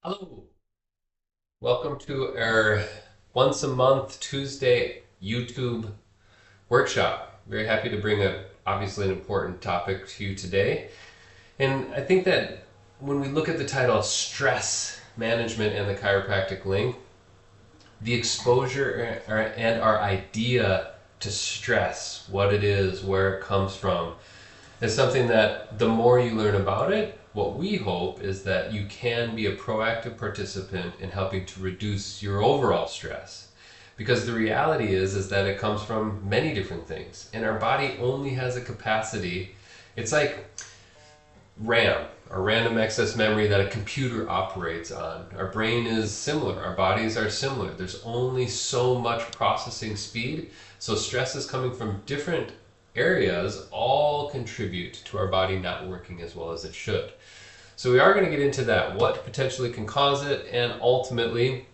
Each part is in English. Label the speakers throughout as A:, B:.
A: Hello, welcome to our once a month Tuesday YouTube workshop. Very happy to bring obviously an important topic to you today. And I think that when we look at the title Stress Management and the Chiropractic Link, the exposure and our idea to stress, what it is, where it comes from, is something that the more you learn about it, what we hope is that you can be a proactive participant in helping to reduce your overall stress. Because the reality is that it comes from many different things, and our body only has a capacity. It's like RAM, or random access memory, that a computer operates on. Our brain is similar, our bodies are similar. There's only so much processing speed, so stresses coming from different areas all contribute to our body not working as well as it should. So we are going to get into that, what potentially can cause it, and ultimately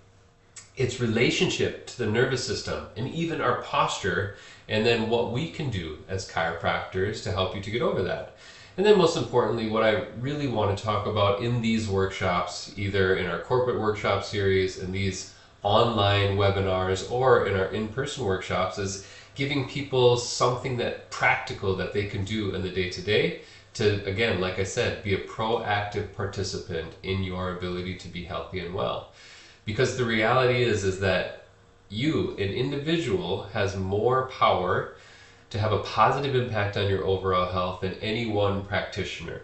A: its relationship to the nervous system and even our posture, and then what we can do as chiropractors to help you to get over that. And then most importantly, what I really want to talk about in these workshops, either in our corporate workshop series, in these online webinars, or in our in-person workshops, is giving people something that practical that they can do in the day-to-day to, again, like I said, be a proactive participant in your ability to be healthy and well. Because the reality is that you, an individual, has more power to have a positive impact on your overall health than any one practitioner.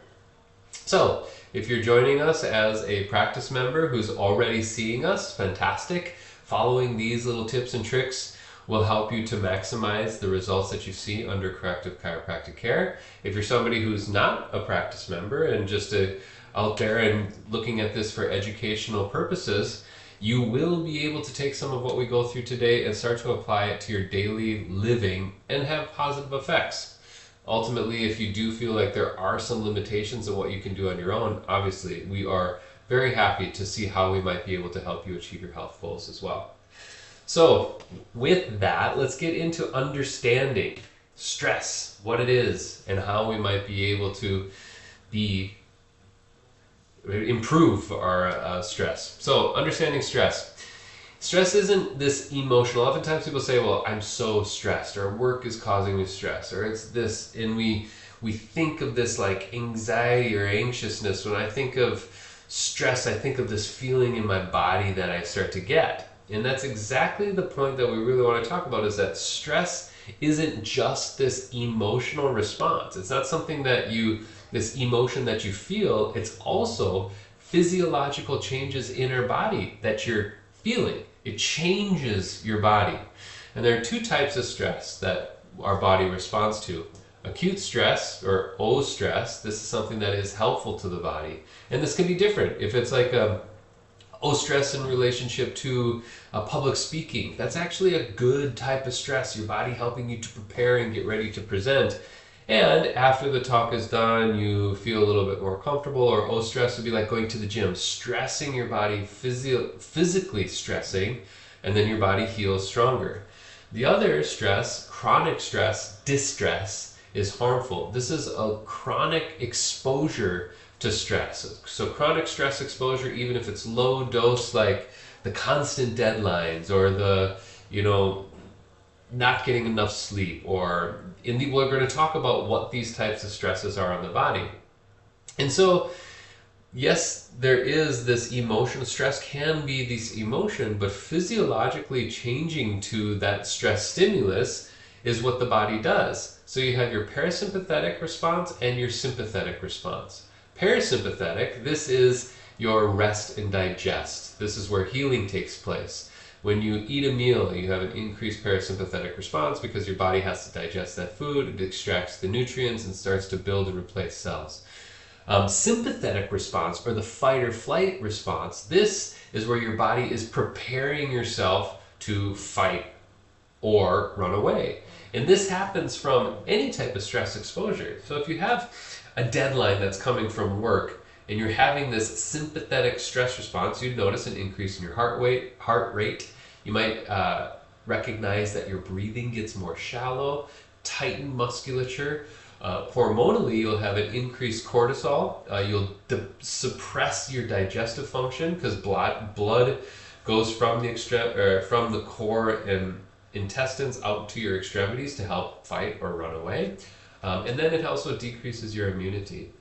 A: So, if you're joining us as a practice member who's already seeing us, fantastic. Following these little tips and tricks will help you to maximize the results that you see under corrective chiropractic care. If you're somebody who's not a practice member and just out there and looking at this for educational purposes, you will be able to take some of what we go through today and start to apply it to your daily living and have positive effects. Ultimately, if you do feel like there are some limitations of what you can do on your own, obviously we are very happy to see how we might be able to help you achieve your health goals as well. So with that, let's get into understanding stress, what it is, and how we might be able to improve our stress. So understanding stress. Stress isn't this emotional. Oftentimes people say, well, I'm so stressed, or work is causing me stress, or it's this, and we think of this like anxiety or anxiousness. When I think of stress, I think of this feeling in my body that I start to get. And that's exactly the point that we really want to talk about, is that stress isn't just this emotional response. It's not something that this emotion that you feel, it's also physiological changes in our body that you're feeling. It changes your body. And there are two types of stress that our body responds to. Acute stress, or O stress, this is something that is helpful to the body. And this can be different. If it's like O stress in relationship to public speaking, that's actually a good type of stress. Your body helping you to prepare and get ready to present. And after the talk is done, you feel a little bit more comfortable. Or O stress would be like going to the gym, stressing your body, physically stressing, and then your body heals stronger. The other stress, chronic stress, distress, is harmful. This is a chronic exposure to stress. So chronic stress exposure, even if it's low dose, like the constant deadlines, or the, not getting enough sleep, or we're going to talk about what these types of stresses are on the body. And so, yes, there is this emotion. Stress can be this emotion, but physiologically changing to that stress stimulus is what the body does. So you have your parasympathetic response and your sympathetic response. Parasympathetic, this is your rest and digest. This is where healing takes place. When you eat a meal, you have an increased parasympathetic response because your body has to digest that food. It extracts the nutrients and starts to build and replace cells. Sympathetic response, or the fight or flight response, this is where your body is preparing yourself to fight or run away. And this happens from any type of stress exposure. So if you have a deadline that's coming from work and you're having this sympathetic stress response, you'd notice an increase in your heart rate. You might recognize that your breathing gets more shallow, tightened musculature. Hormonally, you'll have an increased cortisol. You'll suppress your digestive function because blood goes from from the core and intestines out to your extremities to help fight or run away. And then it also decreases your immunity.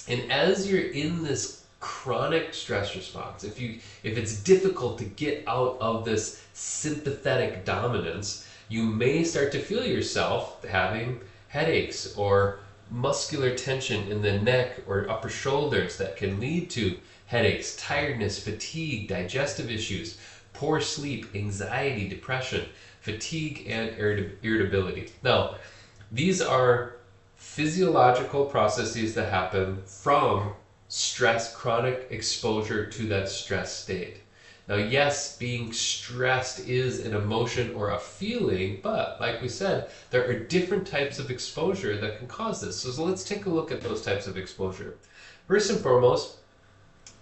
A: And as you're in this chronic stress response, if it's difficult to get out of this sympathetic dominance, you may start to feel yourself having headaches or muscular tension in the neck or upper shoulders that can lead to headaches, tiredness, fatigue, digestive issues, poor sleep, anxiety, depression, fatigue, and irritability. Now, these are physiological processes that happen from stress, chronic exposure to that stress state. Now, yes, being stressed is an emotion or a feeling, but like we said, there are different types of exposure that can cause this. So let's take a look at those types of exposure. First and foremost,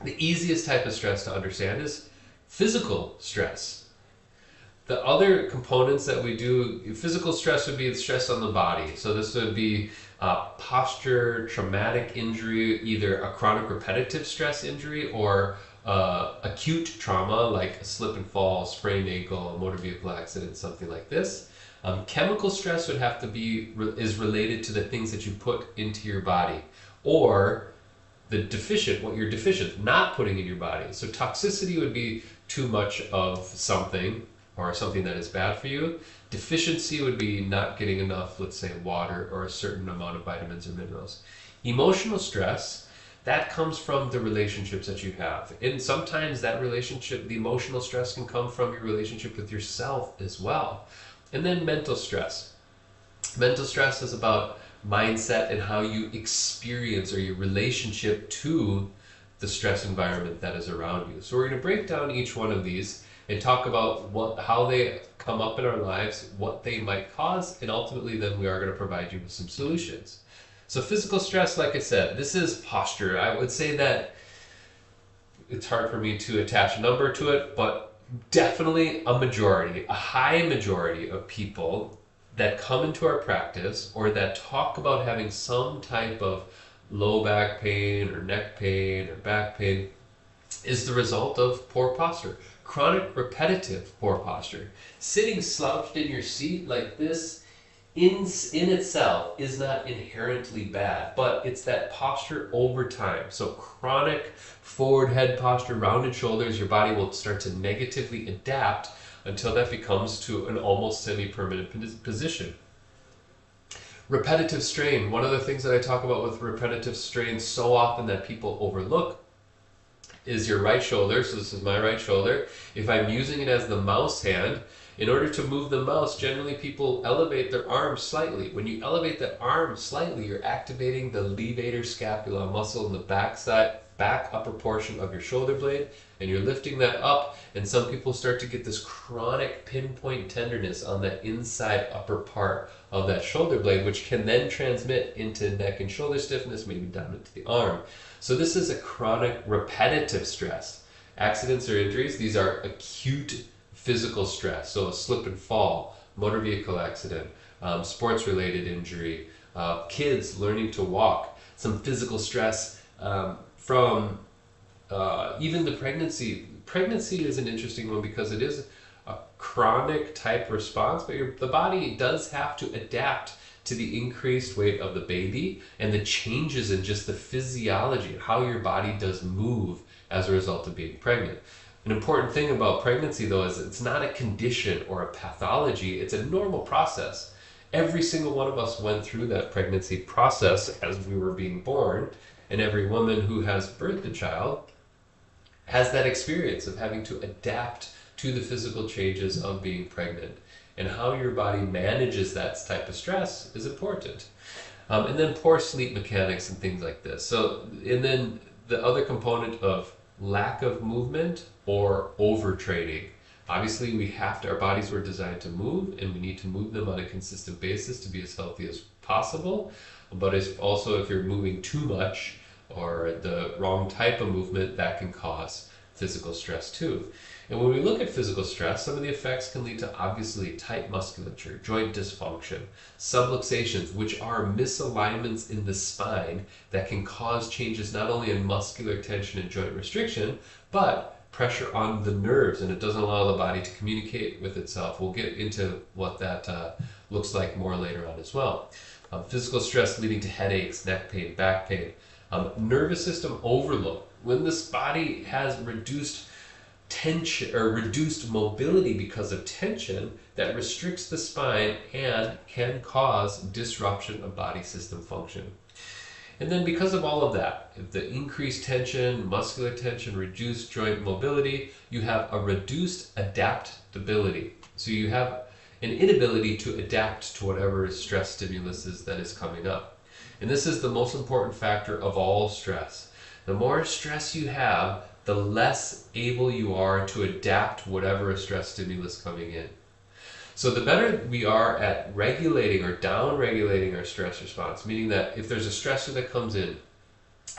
A: the easiest type of stress to understand is physical stress. The other components that we do, physical stress would be the stress on the body. So this would be posture, traumatic injury, either a chronic repetitive stress injury or acute trauma like a slip and fall, sprained ankle, a motor vehicle accident, something like this. Chemical stress would have to be is related to the things that you put into your body, or what you're deficient, not putting in your body. So toxicity would be too much of something or something that is bad for you. Deficiency would be not getting enough, let's say, water or a certain amount of vitamins or minerals. Emotional stress, that comes from the relationships that you have. And sometimes that relationship, the emotional stress, can come from your relationship with yourself as well. And then mental stress. Mental stress is about mindset and how you experience or your relationship to the stress environment that is around you. So we're going to break down each one of these and talk about how they come up in our lives, what they might cause, and ultimately then we are going to provide you with some solutions. So physical stress, like I said, this is posture. I would say that it's hard for me to attach a number to it, but definitely a high majority of people that come into our practice or that talk about having some type of low back pain or neck pain or back pain is the result of poor posture. Chronic repetitive poor posture. Sitting slouched in your seat like this in itself is not inherently bad, but it's that posture over time. So chronic forward head posture, rounded shoulders, your body will start to negatively adapt until that becomes to an almost semi-permanent position. Repetitive strain. One of the things that I talk about with repetitive strain so often that people overlook is your right shoulder. So this is my right shoulder. If I'm using it as the mouse hand, in order to move the mouse, generally people elevate their arm slightly. When you elevate the arm slightly, you're activating the levator scapula muscle in the back upper portion of your shoulder blade, and you're lifting that up, and some people start to get this chronic pinpoint tenderness on the inside upper part of that shoulder blade, which can then transmit into neck and shoulder stiffness, maybe down into the arm. So this is a chronic repetitive stress. Accidents or injuries, these are acute physical stress. So a slip and fall, motor vehicle accident, sports-related injury, kids learning to walk, some physical stress from even the pregnancy. Pregnancy is an interesting one because it is a chronic type response, but the body does have to adapt to the increased weight of the baby and the changes in just the physiology and how your body does move as a result of being pregnant. An important thing about pregnancy, though, is it's not a condition or a pathology. It's a normal process. Every single one of us went through that pregnancy process as we were being born, and every woman who has birthed a child has that experience of having to adapt to the physical changes of being pregnant. And how your body manages that type of stress is important. And then poor sleep mechanics and things like this. So, and then the other component of lack of movement or overtraining. Obviously, our bodies were designed to move, and we need to move them on a consistent basis to be as healthy as possible. But it's also, if you're moving too much or the wrong type of movement, that can cause physical stress too. And when we look at physical stress, some of the effects can lead to obviously tight musculature, joint dysfunction, subluxations, which are misalignments in the spine that can cause changes not only in muscular tension and joint restriction, but pressure on the nerves, and it doesn't allow the body to communicate with itself. We'll get into what that looks like more later on as well. Physical stress leading to headaches, neck pain, back pain, nervous system overload. When this body has reduced tension or reduced mobility because of tension, that restricts the spine and can cause disruption of body system function. And then because of all of that, if the increased tension, muscular tension, reduced joint mobility, you have a reduced adaptability. So you have an inability to adapt to whatever stress stimulus is that is coming up. And this is the most important factor of all stress. The more stress you have, the less able you are to adapt to whatever a stress stimulus coming in. So the better we are at regulating or down-regulating our stress response, meaning that if there's a stressor that comes in,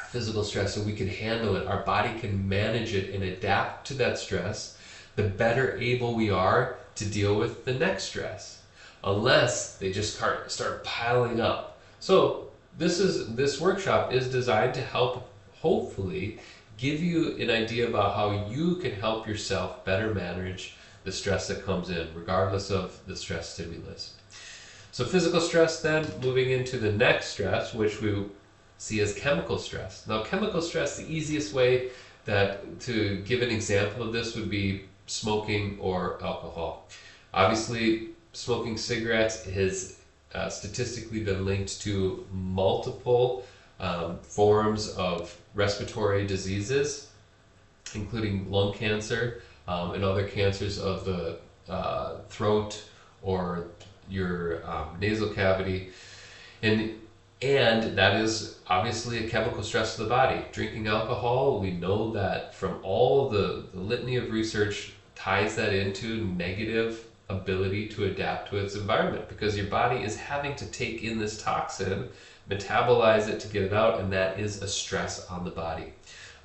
A: physical stress, and we can handle it, our body can manage it and adapt to that stress, the better able we are to deal with the next stress, unless they just start piling up. So this workshop is designed to help, hopefully, give you an idea about how you can help yourself better manage the stress that comes in, regardless of the stress stimulus. So physical stress, then moving into the next stress, which we see as chemical stress. Now chemical stress, the easiest way to give an example of this would be smoking or alcohol. Obviously, smoking cigarettes has statistically been linked to multiple forms of respiratory diseases, including lung cancer and other cancers of the throat or your nasal cavity. And that is obviously a chemical stress to the body. Drinking alcohol, we know that from all the litany of research ties that into negative ability to adapt to its environment, because your body is having to take in this toxin, metabolize it to get it out, and that is a stress on the body.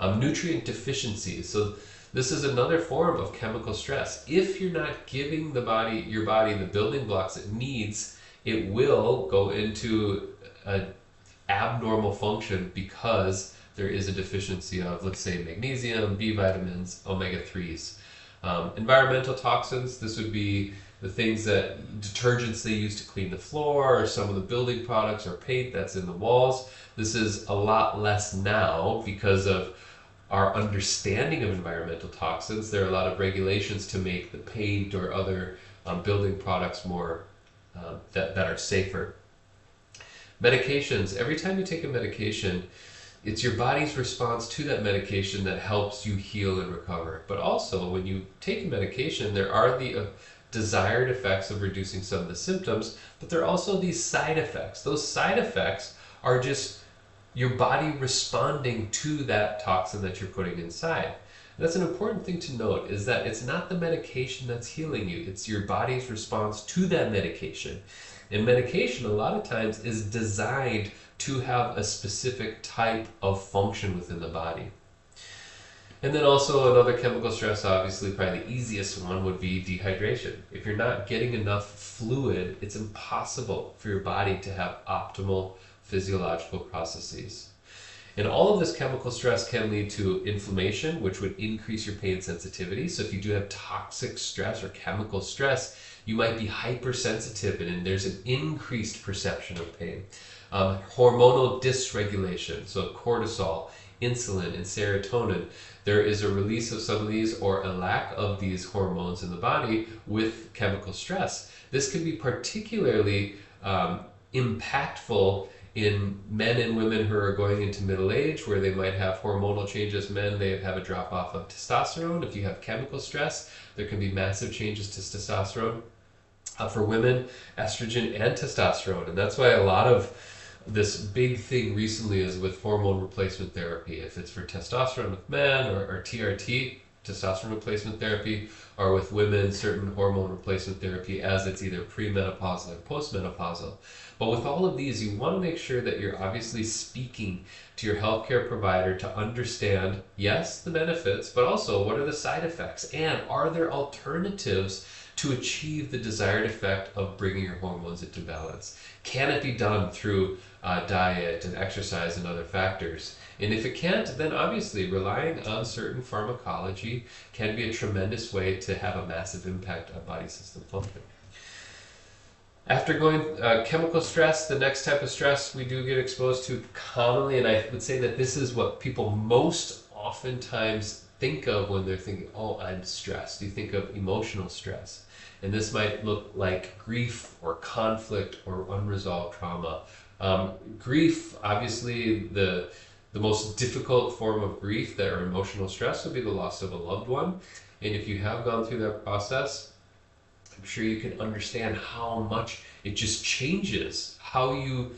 A: Nutrient deficiencies. So this is another form of chemical stress. If you're not giving your body the building blocks it needs, it will go into an abnormal function because there is a deficiency of, let's say, magnesium, B vitamins, omega-3s. Environmental toxins, this would be the things detergents they use to clean the floor, or some of the building products or paint that's in the walls. This is a lot less now because of our understanding of environmental toxins. There are a lot of regulations to make the paint or other building products more that are safer. Medications. Every time you take a medication, it's your body's response to that medication that helps you heal and recover. But also, when you take a medication, there are the desired effects of reducing some of the symptoms, but there are also these side effects. Those side effects are just your body responding to that toxin that you're putting inside. And that's an important thing to note, is that it's not the medication that's healing you, it's your body's response to that medication. And medication, a lot of times, is designed to have a specific type of function within the body. And then also another chemical stress, obviously probably the easiest one, would be dehydration. If you're not getting enough fluid, it's impossible for your body to have optimal physiological processes. And all of this chemical stress can lead to inflammation, which would increase your pain sensitivity. So if you do have toxic stress or chemical stress, you might be hypersensitive, and there's an increased perception of pain. Hormonal dysregulation, so cortisol, insulin, and serotonin. There is a release of some of these or a lack of these hormones in the body with chemical stress. This can be particularly impactful in men and women who are going into middle age, where they might have hormonal changes. Men, they have a drop off of testosterone. If you have chemical stress, there can be massive changes to testosterone. For women, estrogen and testosterone. And that's why a lot of this big thing recently is with hormone replacement therapy. If it's for testosterone with men or TRT, testosterone replacement therapy, or with women, certain hormone replacement therapy, as it's either premenopausal or postmenopausal. But with all of these, you want to make sure that you're obviously speaking to your healthcare provider to understand, yes, the benefits, but also what are the side effects, and are there alternatives to achieve the desired effect of bringing your hormones into balance? Can it be done through diet and exercise and other factors? And if it can't, then obviously relying on certain pharmacology can be a tremendous way to have a massive impact on body system function. After going chemical stress, the next type of stress we do get exposed to commonly, and I would say that this is what people most oftentimes think of when they're thinking, oh, I'm stressed. You think of emotional stress. And this might look like grief or conflict or unresolved trauma. Grief, obviously, the most difficult form of grief that or emotional stress would be the loss of a loved one. And if you have gone through that process, I'm sure you can understand how much it just changes how you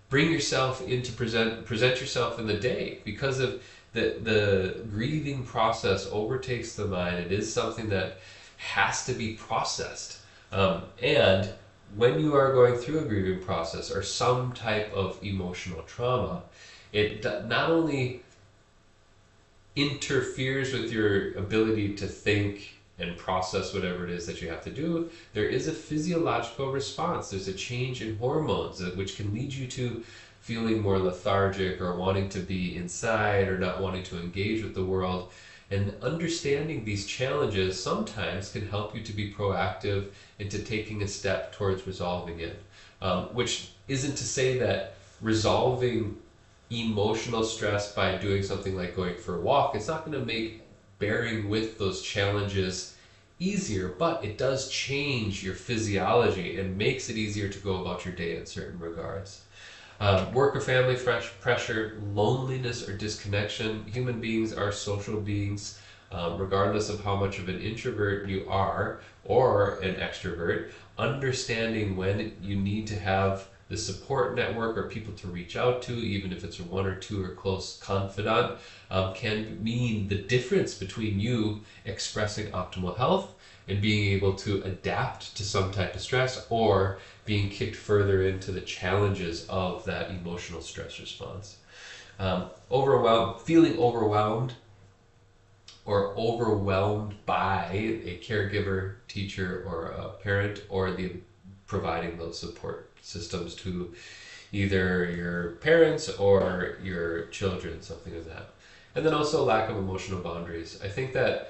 A: bring yourself into present yourself in the day, because of the grieving process overtakes the mind. It is something that has to be processed. And when you are going through a grieving process or some type of emotional trauma, it not only interferes with your ability to think and process whatever it is that you have to do, there is a physiological response. There's a change in hormones which can lead you to feeling more lethargic or wanting to be inside or not wanting to engage with the world. And understanding these challenges sometimes can help you to be proactive into taking a step towards resolving it. Which isn't to say that resolving emotional stress by doing something like going for a walk, it's not going to make bearing with those challenges easier, but it does change your physiology and makes it easier to go about your day in certain regards. Work or family pressure, loneliness or disconnection. Human beings are social beings, regardless of how much of an introvert you are or an extrovert. Understanding when you need to have the support network or people to reach out to, even if it's one or two or close confidant, can mean the difference between you expressing optimal health and being able to adapt to some type of stress, or being kicked further into the challenges of that emotional stress response. Feeling overwhelmed or overwhelmed by a caregiver, teacher, or a parent, or the providing those support systems to either your parents or your children, something like that. And then also lack of emotional boundaries. I think that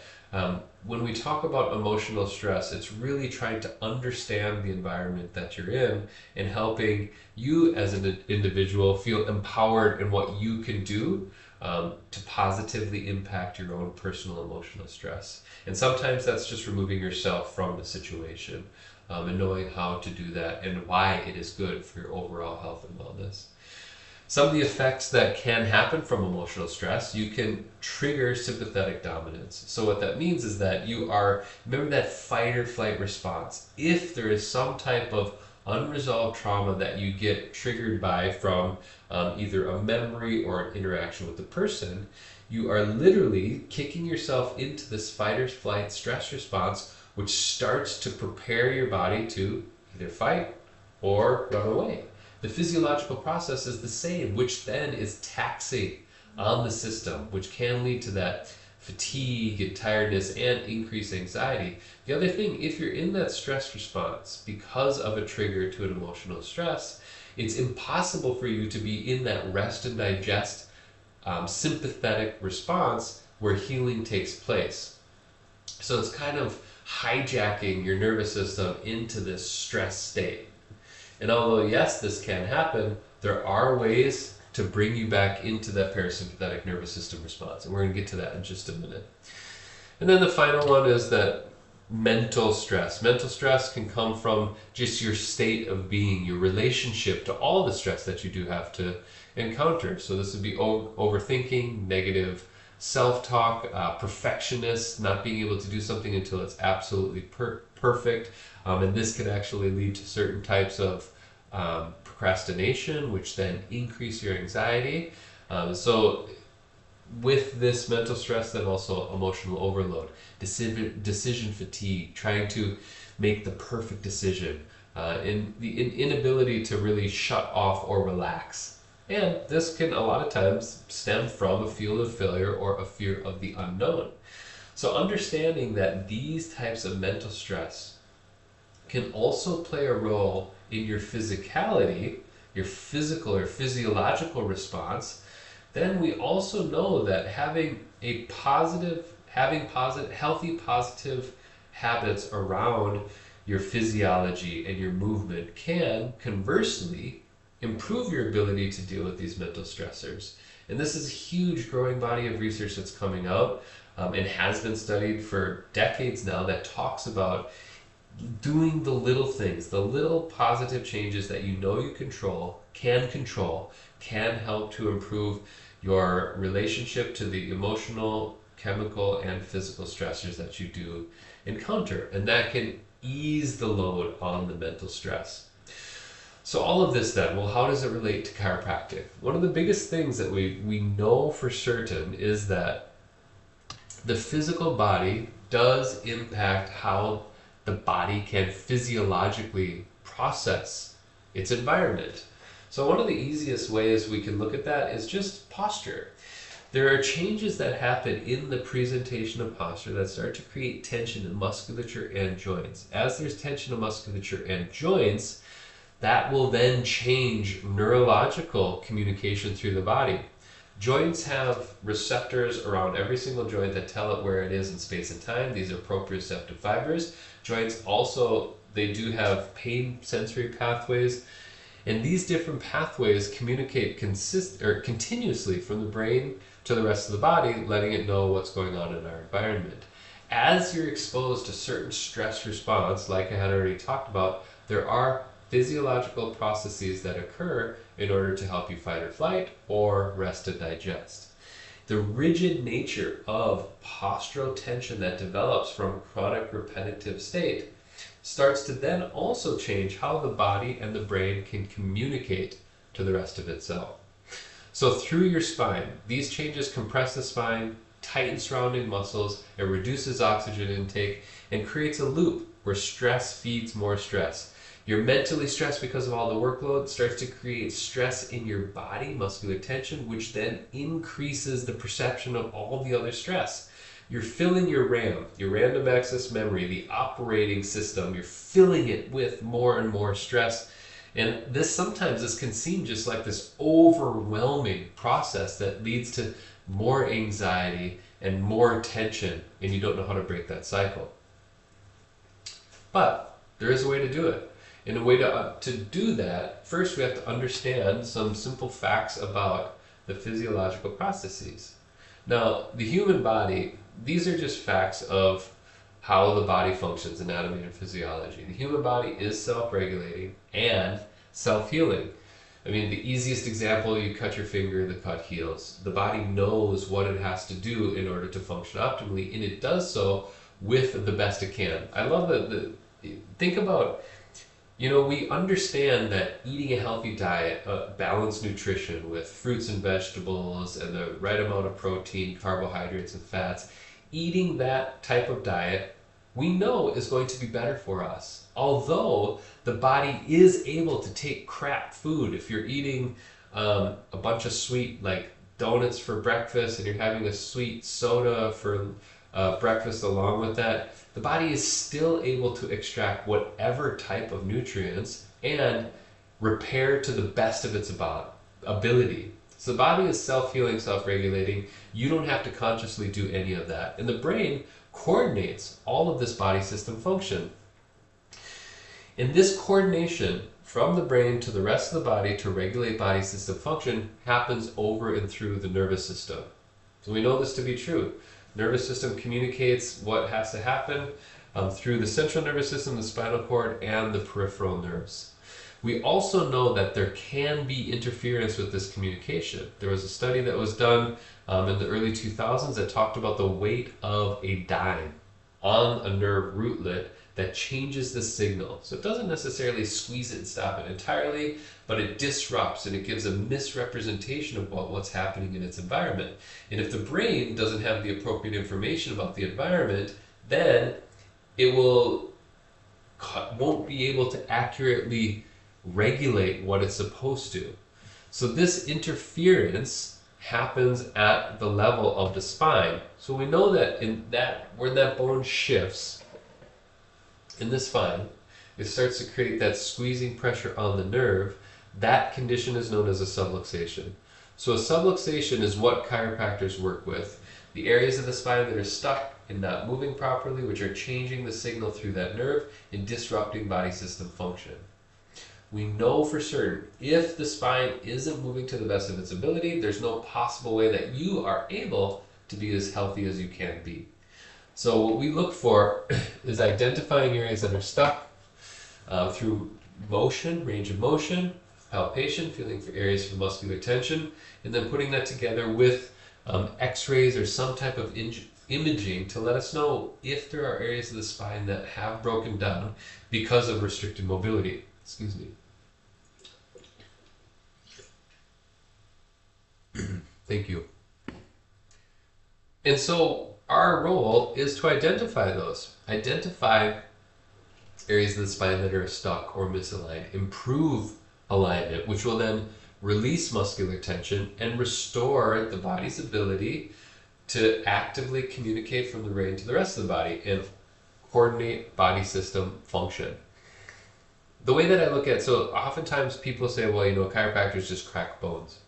A: when we talk about emotional stress, it's really trying to understand the environment that you're in and helping you as an individual feel empowered in what you can do to positively impact your own personal emotional stress. And sometimes that's just removing yourself from the situation, and knowing how to do that and why it is good for your overall health and wellness. Some of the effects that can happen from emotional stress, you can trigger sympathetic dominance. So what that means is that remember that fight or flight response. If there is some type of unresolved trauma that you get triggered by from either a memory or an interaction with the person, you are literally kicking yourself into this fight or flight stress response, which starts to prepare your body to either fight or run away. The physiological process is the same, which then is taxing on the system, which can lead to that fatigue and tiredness and increased anxiety. The other thing, if you're in that stress response because of a trigger to an emotional stress, it's impossible for you to be in that rest and digest sympathetic response where healing takes place. So it's kind of hijacking your nervous system into this stress state. And although, yes, this can happen, there are ways to bring you back into that parasympathetic nervous system response. And we're going to get to that in just a minute. And then the final one is that mental stress. Mental stress can come from just your state of being, your relationship to all the stress that you do have to encounter. So this would be overthinking, negative self-talk, perfectionist, not being able to do something until it's absolutely perfect. And this can actually lead to certain types of procrastination, which then increase your anxiety. So with this mental stress, then also emotional overload, decision fatigue, trying to make the perfect decision, and the inability to really shut off or relax. And this can a lot of times stem from a feel of failure or a fear of the unknown. So understanding that these types of mental stress can also play a role in your physicality, your physical or physiological response, then we also know that healthy positive habits around your physiology and your movement can conversely improve your ability to deal with these mental stressors. And this is a huge growing body of research that's coming out, and has been studied for decades now, that talks about doing the little things, the little positive changes that you know you control, can help to improve your relationship to the emotional, chemical, and physical stressors that you do encounter. And that can ease the load on the mental stress. So all of this then, well, how does it relate to chiropractic? One of the biggest things that we know for certain is that the physical body does impact how the body can physiologically process its environment. So one of the easiest ways we can look at that is just posture. There are changes that happen in the presentation of posture that start to create tension in musculature and joints. As there's tension in musculature and joints, that will then change neurological communication through the body. Joints have receptors around every single joint that tell it where it is in space and time. These are proprioceptive fibers. Joints also, they do have pain sensory pathways. And these different pathways communicate continuously from the brain to the rest of the body, letting it know what's going on in our environment. As you're exposed to certain stress response, like I had already talked about, there are physiological processes that occur in order to help you fight or flight or rest and digest. The rigid nature of postural tension that develops from chronic repetitive state starts to then also change how the body and the brain can communicate to the rest of itself. So through your spine, these changes compress the spine, tighten surrounding muscles, it reduces oxygen intake, and creates a loop where stress feeds more stress. You're mentally stressed because of all the workload, starts to create stress in your body, muscular tension, which then increases the perception of all the other stress. You're filling your RAM, your random access memory, the operating system, you're filling it with more and more stress. And this can seem just like this overwhelming process that leads to more anxiety and more tension, and you don't know how to break that cycle. But there is a way to do it. And a way to do that, first we have to understand some simple facts about the physiological processes. Now, the human body, these are just facts of how the body functions, anatomy and physiology. The human body is self-regulating and self-healing. I mean, the easiest example, you cut your finger, the cut heals. The body knows what it has to do in order to function optimally, and it does so with the best it can. I love think about, we understand that eating a healthy diet, balanced nutrition with fruits and vegetables and the right amount of protein, carbohydrates, and fats, eating that type of diet, we know is going to be better for us. Although the body is able to take crap food. If you're eating a bunch of sweet, like donuts for breakfast, and you're having a sweet soda for breakfast along with that, the body is still able to extract whatever type of nutrients and repair to the best of its ability. So the body is self-healing, self-regulating. You don't have to consciously do any of that. And the brain coordinates all of this body system function. And this coordination from the brain to the rest of the body to regulate body system function happens over and through the nervous system. So we know this to be true. Nervous system communicates what has to happen through the central nervous system, the spinal cord, and the peripheral nerves. We also know that there can be interference with this communication. There was a study that was done in the early 2000s that talked about the weight of a dime on a nerve rootlet that changes the signal. So it doesn't necessarily squeeze it and stop it entirely, but it disrupts and it gives a misrepresentation of what's happening in its environment. And if the brain doesn't have the appropriate information about the environment, then it won't be able to accurately regulate what it's supposed to. So this interference happens at the level of the spine. So we know that where that bone shifts in the spine, it starts to create that squeezing pressure on the nerve. That condition is known as a subluxation. So a subluxation is what chiropractors work with. The areas of the spine that are stuck and not moving properly, which are changing the signal through that nerve and disrupting body system function. We know for certain if the spine isn't moving to the best of its ability, there's no possible way that you are able to be as healthy as you can be. So what we look for is identifying areas that are stuck through motion, range of motion, palpation, feeling for areas for muscular tension, and then putting that together with x-rays or some type of imaging to let us know if there are areas of the spine that have broken down because of restricted mobility. Excuse me. Thank you. And so our role is to identify those. Identify areas of the spine that are stuck or misaligned. Improve alignment, which will then release muscular tension and restore the body's ability to actively communicate from the brain to the rest of the body and coordinate body system function. The way that I look at it, so oftentimes people say, well, chiropractors just crack bones.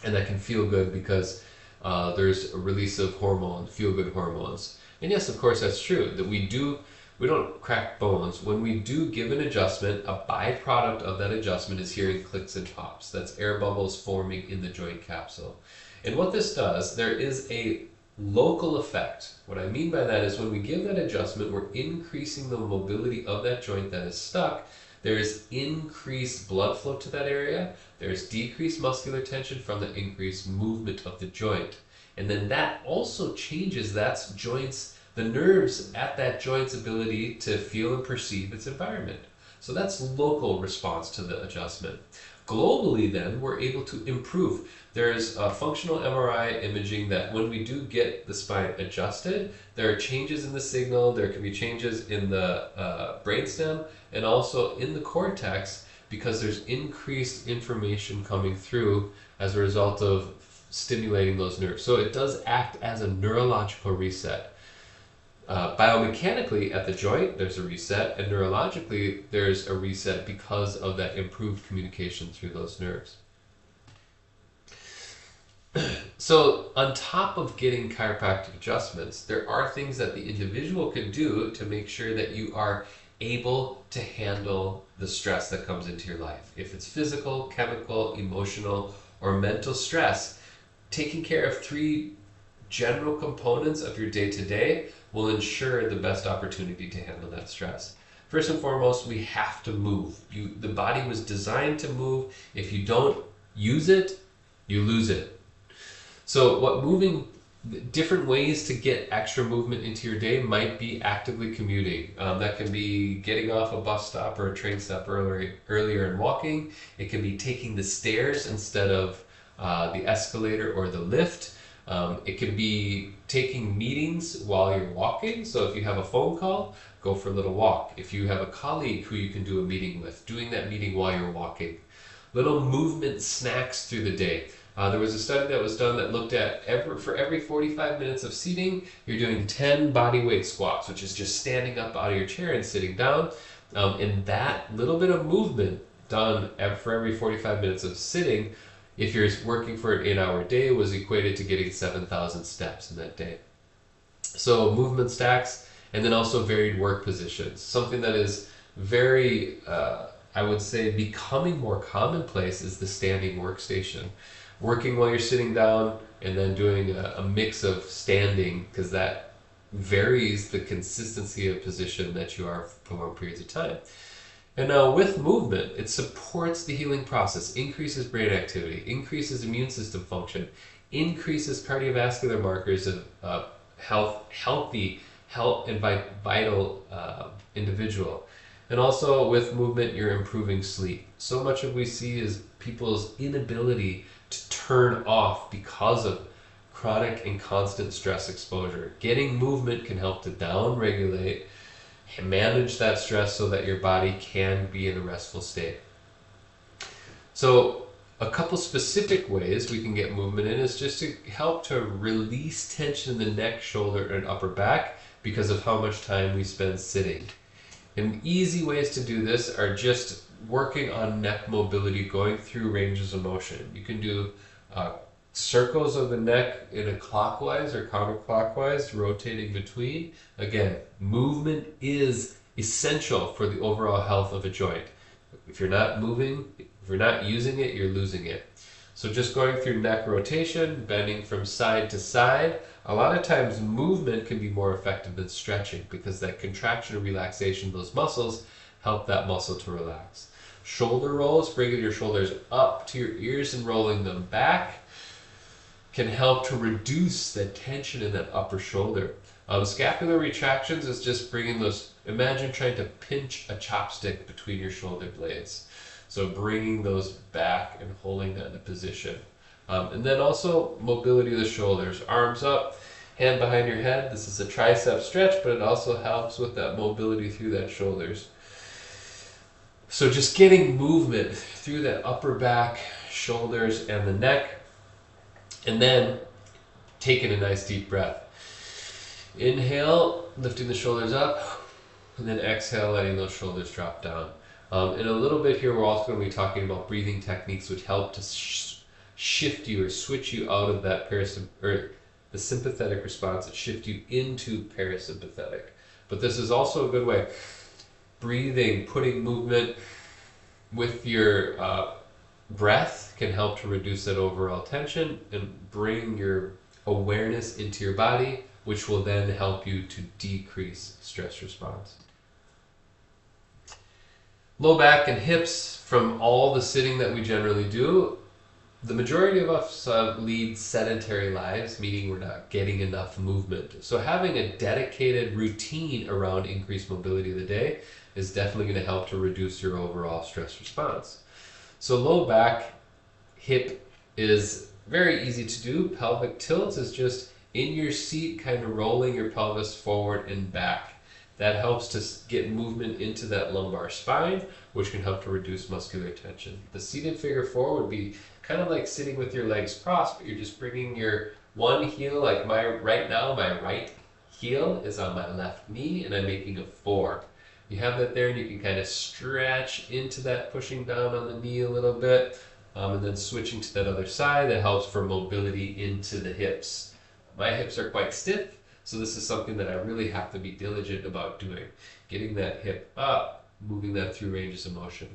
A: And that can feel good because there's a release of hormones, feel-good hormones. And yes, of course, that's true, that we don't crack bones. When we do give an adjustment, a byproduct of that adjustment is hearing clicks and pops. That's air bubbles forming in the joint capsule. And what this does, there is a local effect. What I mean by that is when we give that adjustment, we're increasing the mobility of that joint that is stuck. There is increased blood flow to that area. There's decreased muscular tension from the increased movement of the joint. And then that also changes the nerves at that joint's ability to feel and perceive its environment. So that's local response to the adjustment. Globally then, we're able to improve. There's a functional MRI imaging that when we do get the spine adjusted, there are changes in the signal, there can be changes in the brainstem and also in the cortex because there's increased information coming through as a result of stimulating those nerves. So it does act as a neurological reset. Biomechanically at the joint there's a reset, and neurologically there's a reset because of that improved communication through those nerves. So on top of getting chiropractic adjustments, there are things that the individual can do to make sure that you are able to handle the stress that comes into your life. If it's physical, chemical, emotional, or mental stress, taking care of 3 general components of your day-to-day will ensure the best opportunity to handle that stress. First and foremost, we have to move. The body was designed to move. If you don't use it, you lose it. So different ways to get extra movement into your day might be actively commuting. That can be getting off a bus stop or a train stop earlier and walking. It can be taking the stairs instead of the escalator or the lift. It can be taking meetings while you're walking. So if you have a phone call, go for a little walk. If you have a colleague who you can do a meeting with, doing that meeting while you're walking. Little movement snacks through the day. There was a study that was done that looked at for every 45 minutes of seating, you're doing 10 body weight squats, which is just standing up out of your chair and sitting down. And that little bit of movement done for every 45 minutes of sitting, if you're working for an 8-hour day, was equated to getting 7,000 steps in that day. So movement stacks, and then also varied work positions. Something that is very, I would say, becoming more commonplace is the standing workstation. Working while you're sitting down and then doing a mix of standing, because that varies the consistency of position that you are for long periods of time. And now with movement, it supports the healing process, increases brain activity, increases immune system function, increases cardiovascular markers of healthy help and vital individual. And also with movement, you're improving sleep. So much of we see is people's inability to turn off because of chronic and constant stress exposure. Getting movement can help to down-regulate and manage that stress so that your body can be in a restful state. So a couple specific ways we can get movement in is just to help to release tension in the neck, shoulder, and upper back because of how much time we spend sitting. And easy ways to do this are just working on neck mobility, going through ranges of motion. You can do circles of the neck in a clockwise or counterclockwise, rotating between. Again, movement is essential for the overall health of a joint. If you're not moving, if you're not using it, you're losing it. So just going through neck rotation, bending from side to side, a lot of times movement can be more effective than stretching because that contraction and relaxation of those muscles help that muscle to relax. Shoulder rolls, bringing your shoulders up to your ears and rolling them back, can help to reduce the tension in that upper shoulder. Scapular retractions is just bringing those, imagine trying to pinch a chopstick between your shoulder blades. So bringing those back and holding that in a position. And then also mobility of the shoulders, arms up, hand behind your head. This is a tricep stretch, but it also helps with that mobility through that shoulders. So just getting movement through that upper back, shoulders, and the neck. And then taking a nice deep breath. Inhale, lifting the shoulders up, and then exhale, letting those shoulders drop down. In a little bit here, we're also going to be talking about breathing techniques which help to shift you or switch you out of that the sympathetic response and shift you into parasympathetic. But this is also a good way. Breathing, putting movement with your breath can help to reduce that overall tension and bring your awareness into your body, which will then help you to decrease stress response. Low back and hips, from all the sitting that we generally do, the majority of us lead sedentary lives, meaning we're not getting enough movement. So having a dedicated routine around increased mobility of the day is definitely going to help to reduce your overall stress response. So low back, hip is very easy to do. Pelvic tilts is just in your seat, kind of rolling your pelvis forward and back. That helps to get movement into that lumbar spine, which can help to reduce muscular tension. The seated figure four would be kind of like sitting with your legs crossed, but you're just bringing your one heel, like right now, my right heel is on my left knee, and I'm making a 4. You have that there, and you can kind of stretch into that, pushing down on the knee a little bit, and then switching to that other side. That helps for mobility into the hips. My hips are quite stiff, so this is something that I really have to be diligent about doing. Getting that hip up, moving that through ranges of motion.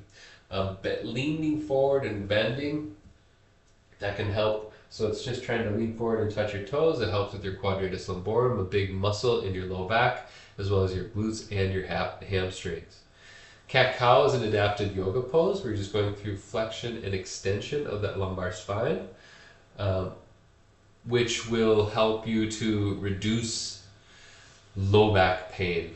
A: Leaning forward and bending, that can help. So it's just trying to lean forward and touch your toes. It helps with your quadratus lumborum, a big muscle in your low back, as well as your glutes and your hamstrings. Cat-cow is an adapted yoga pose. We're just going through flexion and extension of that lumbar spine, which will help you to reduce low back pain.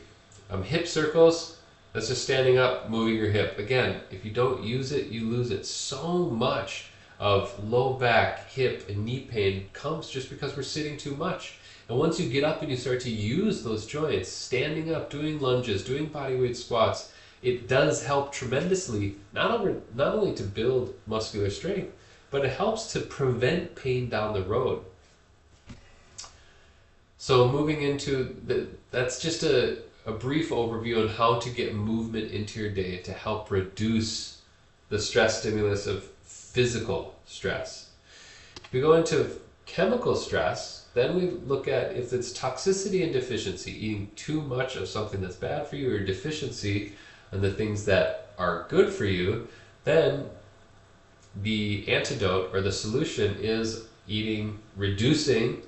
A: Hip circles, that's just standing up, moving your hip. Again, if you don't use it, you lose it. So much of low back, hip, and knee pain comes just because we're sitting too much. And once you get up and you start to use those joints, standing up, doing lunges, doing bodyweight squats, it does help tremendously, not only to build muscular strength, but it helps to prevent pain down the road. So moving into that's just a brief overview on how to get movement into your day to help reduce the stress stimulus of physical stress. If we go into chemical stress, then we look at if it's toxicity and deficiency, eating too much of something that's bad for you, or deficiency on the things that are good for you. Then the antidote or the solution is reducing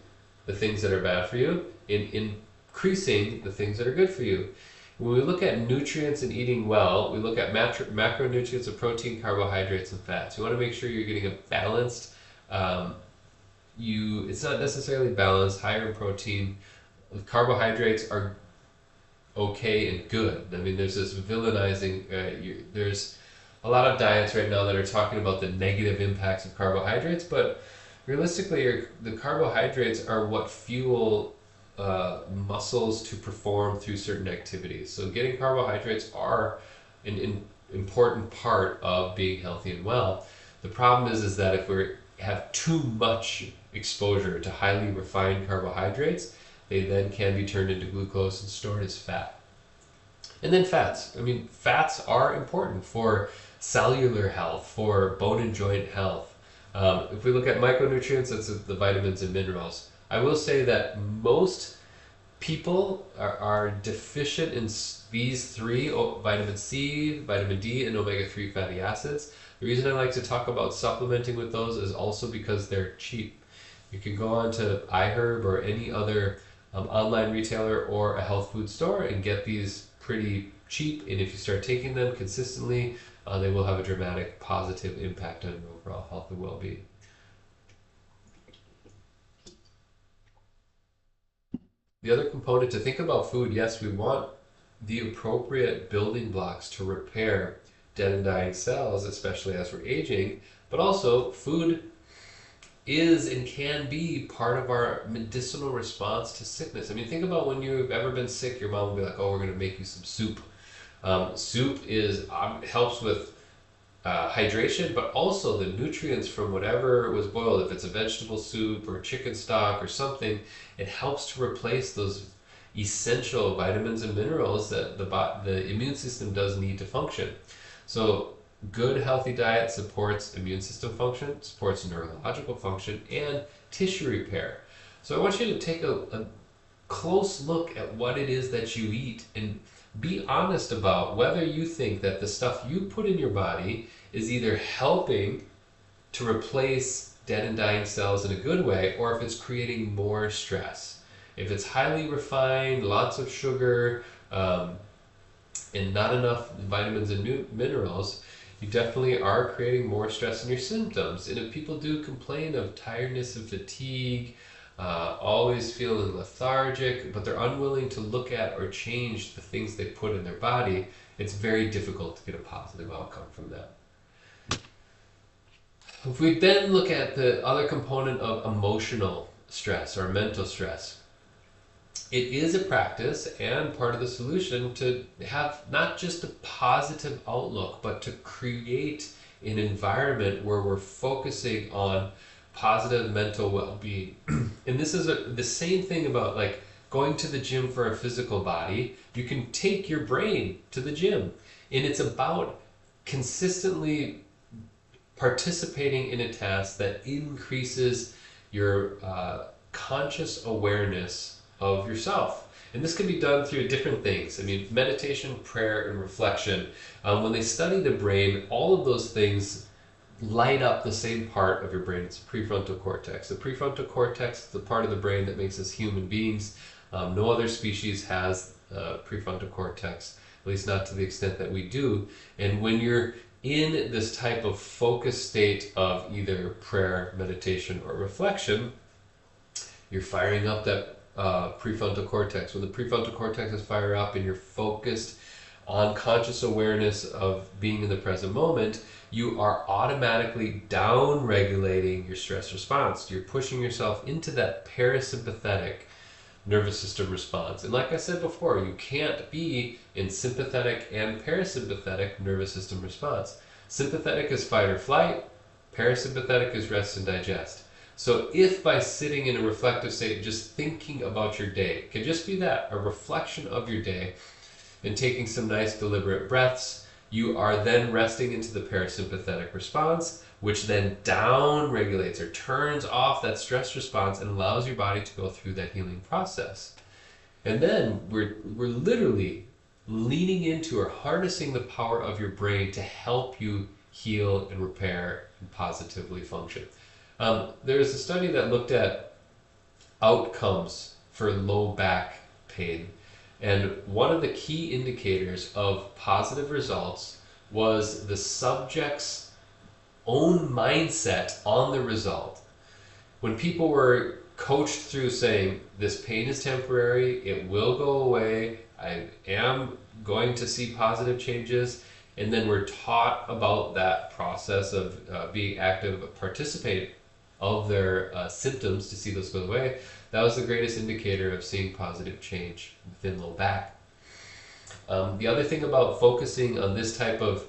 A: the things that are bad for you and increasing the things that are good for you. When we look at nutrients and eating well, we look at macronutrients of protein, carbohydrates, and fats. You want to make sure you're getting a balanced, it's not necessarily balanced, higher in protein. Carbohydrates are okay and good. I mean, there's this villainizing. There's a lot of diets right now that are talking about the negative impacts of carbohydrates, but realistically, the carbohydrates are what fuel muscles to perform through certain activities. So, getting carbohydrates are an important part of being healthy and well. The problem is that if we have too much exposure to highly refined carbohydrates, they then can be turned into glucose and stored as fat. And then fats. I mean, fats are important for cellular health, for bone and joint health. If we look at micronutrients, that's the vitamins and minerals. I will say that most people are deficient in these three: vitamin C, vitamin D, and omega-3 fatty acids. The reason I like to talk about supplementing with those is also because they're cheap. You can go on to iHerb or any other online retailer or a health food store and get these pretty cheap. And if you start taking them consistently, they will have a dramatic positive impact on your overall health and well-being. The other component to think about food, yes, we want the appropriate building blocks to repair dead and dying cells, especially as we're aging, but also food is and can be part of our medicinal response to sickness. I mean, think about when you've ever been sick, your mom will be like, oh, we're going to make you some soup. Soup helps with hydration, but also the nutrients from whatever was boiled. If it's a vegetable soup or chicken stock or something, it helps to replace those essential vitamins and minerals that the immune system does need to function. So good healthy diet supports immune system function, supports neurological function, and tissue repair. So I want you to take a close look at what it is that you eat and be honest about whether you think that the stuff you put in your body is either helping to replace dead and dying cells in a good way, or if it's creating more stress. If it's highly refined, lots of sugar, and not enough vitamins and minerals, you definitely are creating more stress in your symptoms. And if people do complain of tiredness and fatigue, always feeling lethargic, but they're unwilling to look at or change the things they put in their body, it's very difficult to get a positive outcome from that. If we then look at the other component of emotional stress or mental stress, it is a practice and part of the solution to have not just a positive outlook, but to create an environment where we're focusing on positive mental well-being. And this is the same thing about like going to the gym for a physical body. You can take your brain to the gym, and it's about consistently participating in a task that increases your conscious awareness of yourself. And this can be done through different things. I mean, meditation, prayer, and reflection. When they study the brain, all of those things light up the same part of your brain. It's the prefrontal cortex. The prefrontal cortex is the part of the brain that makes us human beings. No other species has prefrontal cortex, at least not to the extent that we do. And when you're in this type of focused state of either prayer, meditation, or reflection, you're firing up that prefrontal cortex. When the prefrontal cortex is fired up and you're focused on conscious awareness of being in the present moment, you are automatically down regulating your stress response. You're pushing yourself into that parasympathetic nervous system response. And like I said before, you can't be in sympathetic and parasympathetic nervous system response. Sympathetic is fight or flight, parasympathetic is rest and digest. So if by sitting in a reflective state, just thinking about your day, it can just be that, a reflection of your day, and taking some nice deliberate breaths, you are then resting into the parasympathetic response, which then down regulates or turns off that stress response and allows your body to go through that healing process. And then we're literally leaning into or harnessing the power of your brain to help you heal and repair and positively function. There's a study that looked at outcomes for low back pain. And one of the key indicators of positive results was the subject's own mindset on the result. When people were coached through saying, this pain is temporary, it will go away, I am going to see positive changes. And then we're taught about that process of being active, participate of their symptoms to see those go away. That was the greatest indicator of seeing positive change within low back. The other thing about focusing on this type of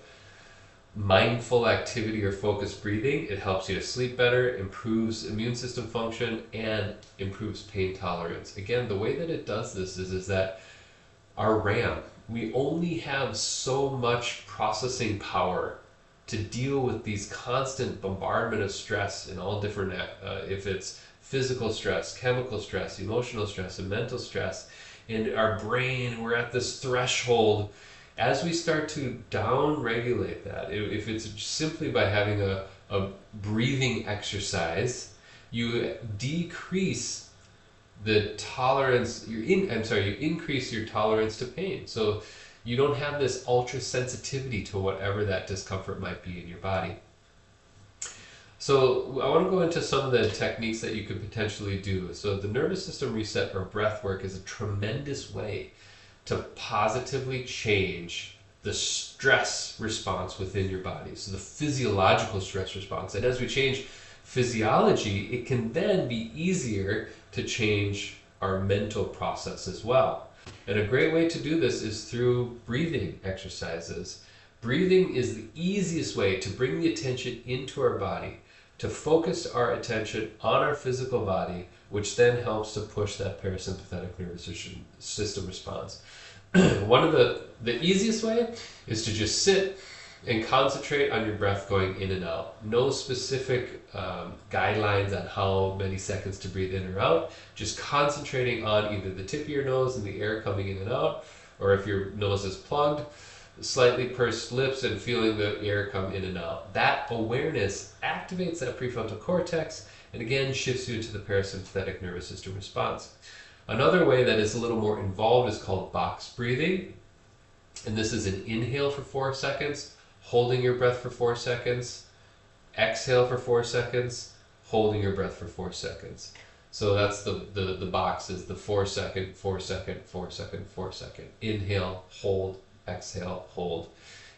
A: mindful activity or focused breathing, it helps you to sleep better, improves immune system function, and improves pain tolerance. Again, the way that it does this is that our RAM, we only have so much processing power to deal with these constant bombardment of stress in all different, if it's physical stress, chemical stress, emotional stress, and mental stress. In our brain, we're at this threshold. As we start to down regulate that, if it's simply by having a breathing exercise, you decrease the tolerance, you increase your tolerance to pain. So you don't have this ultra sensitivity to whatever that discomfort might be in your body. So I want to go into some of the techniques that you could potentially do. So the nervous system reset or breath work is a tremendous way to positively change the stress response within your body. So the physiological stress response. And as we change physiology, it can then be easier to change our mental process as well. And a great way to do this is through breathing exercises. Breathing is the easiest way to bring the attention into our body, to focus our attention on our physical body, which then helps to push that parasympathetic nervous system response. One of the easiest way is to just sit and concentrate on your breath going in and out. No specific guidelines on how many seconds to breathe in or out. Just concentrating on either the tip of your nose and the air coming in and out, or if your nose is plugged, slightly pursed lips and feeling the air come in and out. That awareness activates that prefrontal cortex and again shifts you into the parasympathetic nervous system response. Another way that is a little more involved is called box breathing. And this is an inhale for 4 seconds, holding your breath for 4 seconds, exhale for 4 seconds, holding your breath for 4 seconds. So that's the box is the 4 second, 4 second, 4 second, 4 second. Inhale, hold, exhale, hold.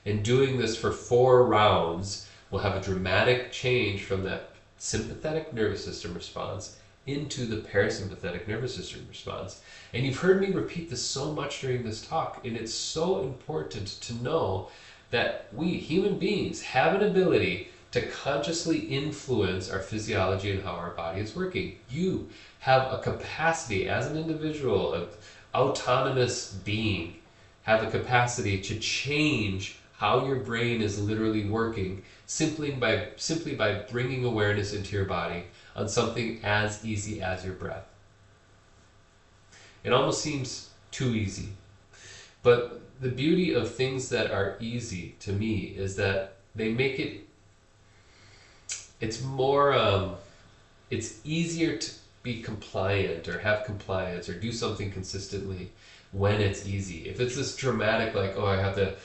A: And doing this for 4 rounds will have a dramatic change from that sympathetic nervous system response into the parasympathetic nervous system response. And you've heard me repeat this so much during this talk, and it's so important to know that we human beings have an ability to consciously influence our physiology and how our body is working. You have a capacity as an individual, an autonomous being, have the capacity to change how your brain is literally working simply by bringing awareness into your body on something as easy as your breath. It almost seems too easy. But the beauty of things that are easy to me is that they make it's more, it's easier to be compliant or have compliance or do something consistently when it's easy. If it's this dramatic, like, oh, I have to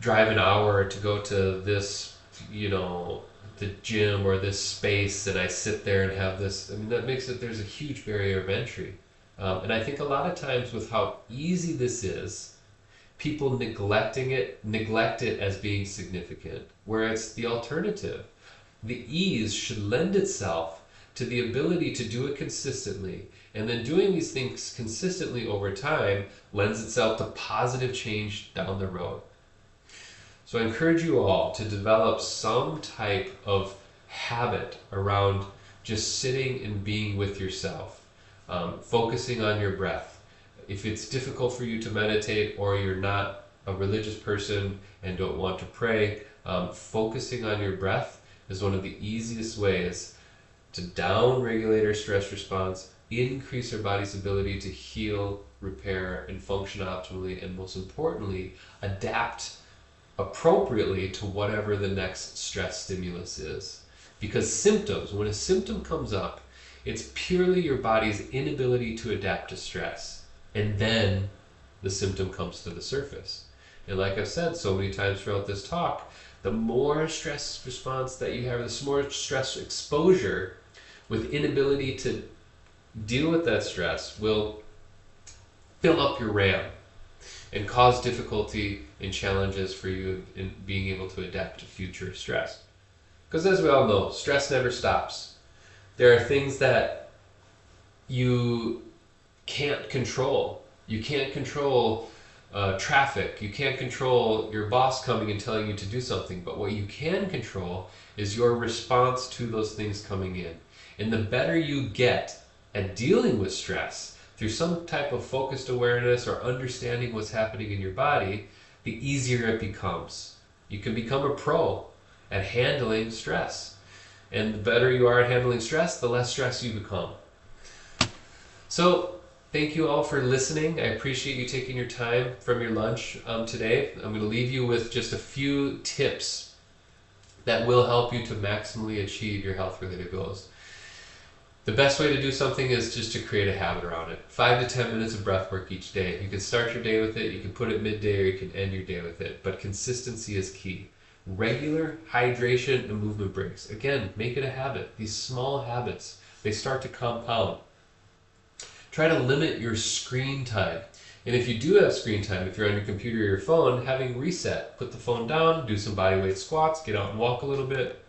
A: drive an hour to go to this, the gym or this space, and I sit there and have this, that makes it, there's a huge barrier of entry. And I think a lot of times with how easy this is, people neglect it as being significant, where it's the alternative. The ease should lend itself to the ability to do it consistently, and then doing these things consistently over time lends itself to positive change down the road. So I encourage you all to develop some type of habit around just sitting and being with yourself, focusing on your breath. If it's difficult for you to meditate or you're not a religious person and don't want to pray, focusing on your breath is one of the easiest ways to down-regulate our stress response, increase our body's ability to heal, repair, and function optimally, and most importantly, adapt appropriately to whatever the next stress stimulus is. Because symptoms, when a symptom comes up, it's purely your body's inability to adapt to stress. And then the symptom comes to the surface. And like I've said so many times throughout this talk, the more stress response that you have, the more stress exposure with inability to deal with that stress will fill up your RAM. and cause difficulty and challenges for you in being able to adapt to future stress. Because as we all know, stress never stops. There are things that you can't control. You can't control traffic. You can't control your boss coming and telling you to do something. But what you can control is your response to those things coming in. And the better you get at dealing with stress through some type of focused awareness or understanding what's happening in your body, the easier it becomes. You can become a pro at handling stress. And the better you are at handling stress, the less stress you become. So, thank you all for listening. I appreciate you taking your time from your lunch today. I'm going to leave you with just a few tips that will help you to maximally achieve your health-related goals. The best way to do something is just to create a habit around it. 5 to 10 minutes of breath work each day. You can start your day with it, you can put it midday, or you can end your day with it. But consistency is key. Regular hydration and movement breaks. Again, make it a habit. These small habits, they start to compound. Try to limit your screen time. And if you do have screen time, if you're on your computer or your phone, having reset. Put the phone down, do some bodyweight squats, get out and walk a little bit.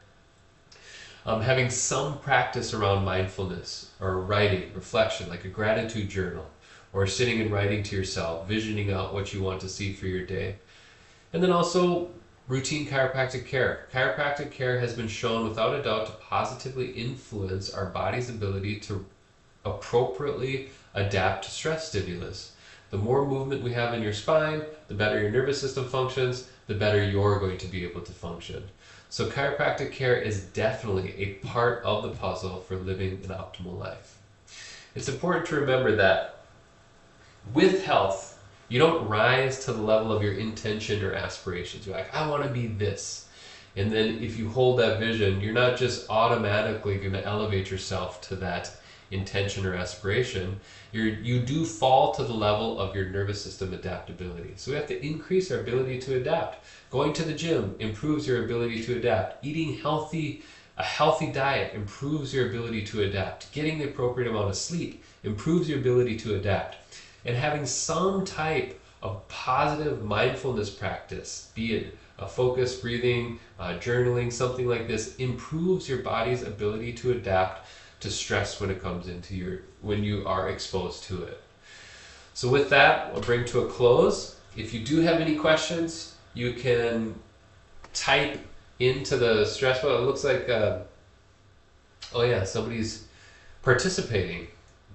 A: Having some practice around mindfulness or writing, reflection, like a gratitude journal, or sitting and writing to yourself, visioning out what you want to see for your day. And then also routine chiropractic care. Chiropractic care has been shown without a doubt to positively influence our body's ability to appropriately adapt to stress stimulus. The more movement we have in your spine, the better your nervous system functions, the better you're going to be able to function. So chiropractic care is definitely a part of the puzzle for living an optimal life. It's important to remember that with health, you don't rise to the level of your intention or aspirations. You're like, I want to be this. And then if you hold that vision, you're not just automatically going to elevate yourself to that intention or aspiration. You do fall to the level of your nervous system adaptability. So we have to increase our ability to adapt. Going to the gym improves your ability to adapt. Eating a healthy diet improves your ability to adapt. Getting the appropriate amount of sleep improves your ability to adapt. And having some type of positive mindfulness practice, be it a focused breathing, journaling, something like this, improves your body's ability to adapt to stress when it comes into when you are exposed to it. So with that, we'll bring to a close. If you do have any questions, you can type into the stress ball. It looks like, oh yeah, somebody's participating,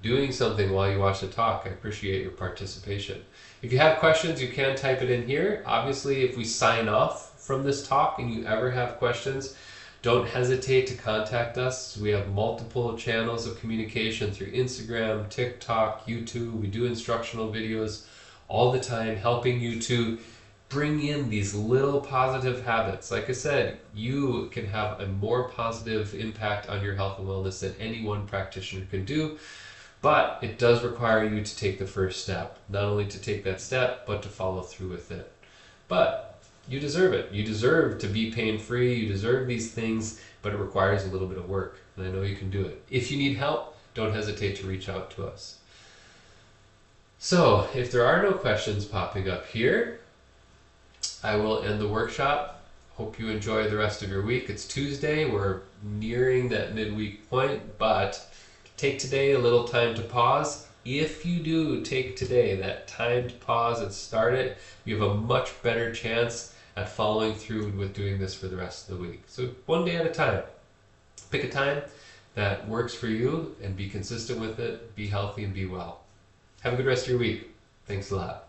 A: doing something while you watch the talk. I appreciate your participation. If you have questions, you can type it in here. Obviously, if we sign off from this talk and you ever have questions, don't hesitate to contact us. We have multiple channels of communication through Instagram, TikTok, YouTube. We do instructional videos all the time, helping you to bring in these little positive habits. Like I said, you can have a more positive impact on your health and wellness than any one practitioner can do. But it does require you to take the first step. Not only to take that step, but to follow through with it. But you deserve it. You deserve to be pain-free. You deserve these things, but it requires a little bit of work. And I know you can do it. If you need help, don't hesitate to reach out to us. So, if there are no questions popping up here, I will end the workshop. Hope you enjoy the rest of your week. It's Tuesday. We're nearing that midweek point, but take today a little time to pause. If you do take today that time to pause and start it, you have a much better chance at following through with doing this for the rest of the week. So one day at a time. Pick a time that works for you and be consistent with it. Be healthy and be well. Have a good rest of your week. Thanks a lot.